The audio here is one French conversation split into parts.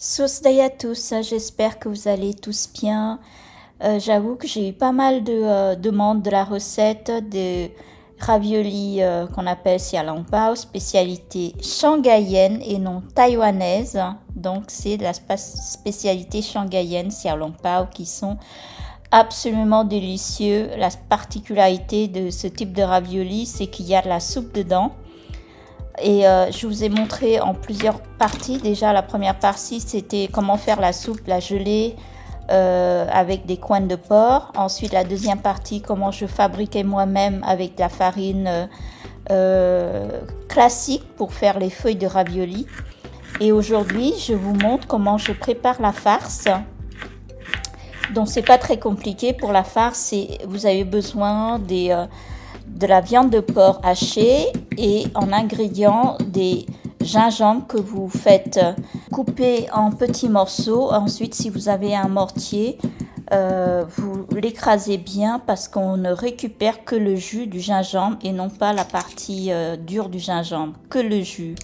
Sosday à tous, j'espère que vous allez tous bien. J'avoue que j'ai eu pas mal de demandes de la recette de raviolis qu'on appelle xiao long bao, spécialité shanghaïenne et non taïwanaise. Donc c'est la spécialité shanghaïenne xiao long bao qui sont absolument délicieux. La particularité de ce type de ravioli, c'est qu'il y a de la soupe dedans. Et je vous ai montré en plusieurs parties. Déjà, la première partie, c'était comment faire la soupe, la gelée avec des coins de porc. Ensuite, la deuxième partie, comment je fabriquais moi-même avec de la farine classique pour faire les feuilles de ravioli. Et aujourd'hui, je vous montre comment je prépare la farce. Donc, c'est pas très compliqué pour la farce. Vous avez besoin de la viande de porc hachée et en ingrédients des gingembre que vous faites couper en petits morceaux. Ensuite, si vous avez un mortier, vous l'écrasez bien parce qu'on ne récupère que le jus du gingembre et non pas la partie dure du gingembre, que le jus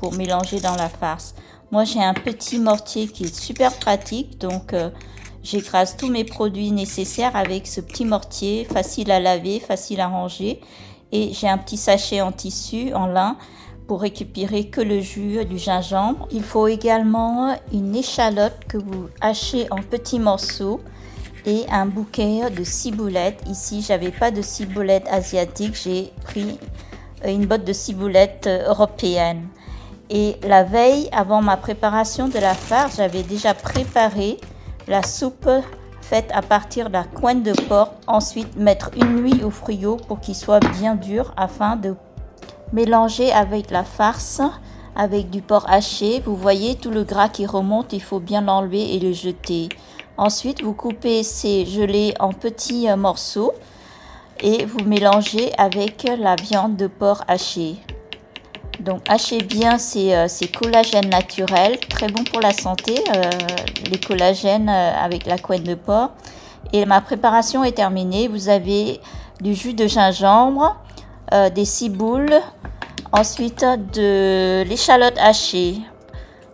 pour mélanger dans la farce. Moi, j'ai un petit mortier qui est super pratique, donc j'écrase tous mes produits nécessaires avec ce petit mortier, facile à laver, facile à ranger. Et j'ai un petit sachet en tissu, en lin, pour récupérer que le jus du gingembre. Il faut également une échalote que vous hachez en petits morceaux et un bouquet de ciboulettes. Ici, j'avais pas de ciboulettes asiatiques, j'ai pris une botte de ciboulettes européennes. Et la veille, avant ma préparation de la farce, j'avais déjà préparé la soupe faite à partir d'un coin de porc. Ensuite, mettre une nuit au frigo pour qu'il soit bien dur afin de mélanger avec la farce, avec du porc haché. Vous voyez tout le gras qui remonte, il faut bien l'enlever et le jeter. Ensuite, vous coupez ces gelées en petits morceaux et vous mélangez avec la viande de porc hachée. Donc hachez bien ces collagènes naturels, très bon pour la santé, les collagènes avec la couenne de porc. Et ma préparation est terminée. Vous avez du jus de gingembre, des ciboules, ensuite de l'échalote hachée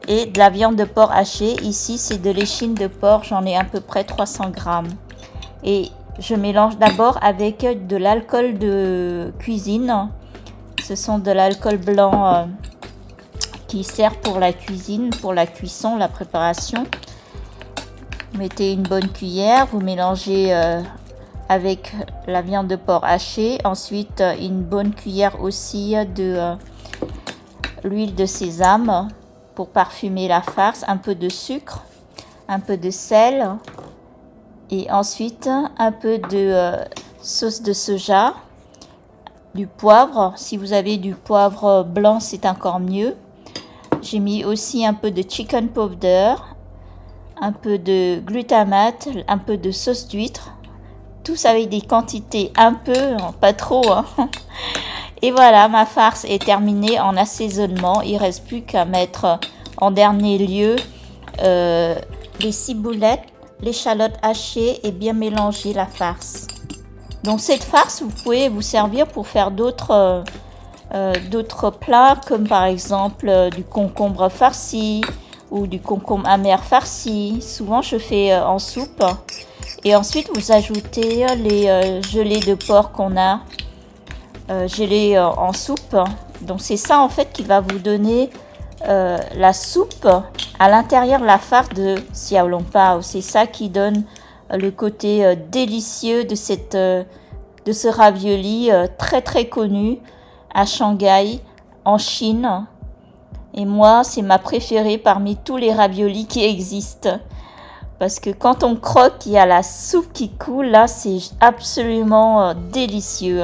et de la viande de porc hachée. Ici, c'est de l'échine de porc, j'en ai à peu près 300 grammes. Et je mélange d'abord avec de l'alcool de cuisine. Ce sont de l'alcool blanc qui sert pour la cuisine, pour la cuisson, la préparation. Vous mettez une bonne cuillère, vous mélangez avec la viande de porc hachée. Ensuite, une bonne cuillère aussi de l'huile de sésame pour parfumer la farce. Un peu de sucre, un peu de sel et ensuite un peu de sauce de soja. Du poivre, si vous avez du poivre blanc, c'est encore mieux. J'ai mis aussi un peu de chicken powder, un peu de glutamate, un peu de sauce d'huître. Tous avec des quantités un peu, pas trop. Hein. Et voilà, ma farce est terminée en assaisonnement. Il ne reste plus qu'à mettre en dernier lieu les ciboulettes, l'échalote hachée et bien mélanger la farce. Donc cette farce, vous pouvez vous servir pour faire d'autres plats, comme par exemple du concombre farci ou du concombre amer farci. Souvent, je fais en soupe. Et ensuite, vous ajoutez les gelées de porc qu'on a gelées en soupe. Donc c'est ça en fait qui va vous donner la soupe à l'intérieur de la farce de xiao long bao. C'est ça qui donne le côté délicieux de ce ravioli très très connu à Shanghai, en Chine. Et moi, c'est ma préférée parmi tous les raviolis qui existent. Parce que quand on croque, il y a la soupe qui coule. Là, c'est absolument délicieux.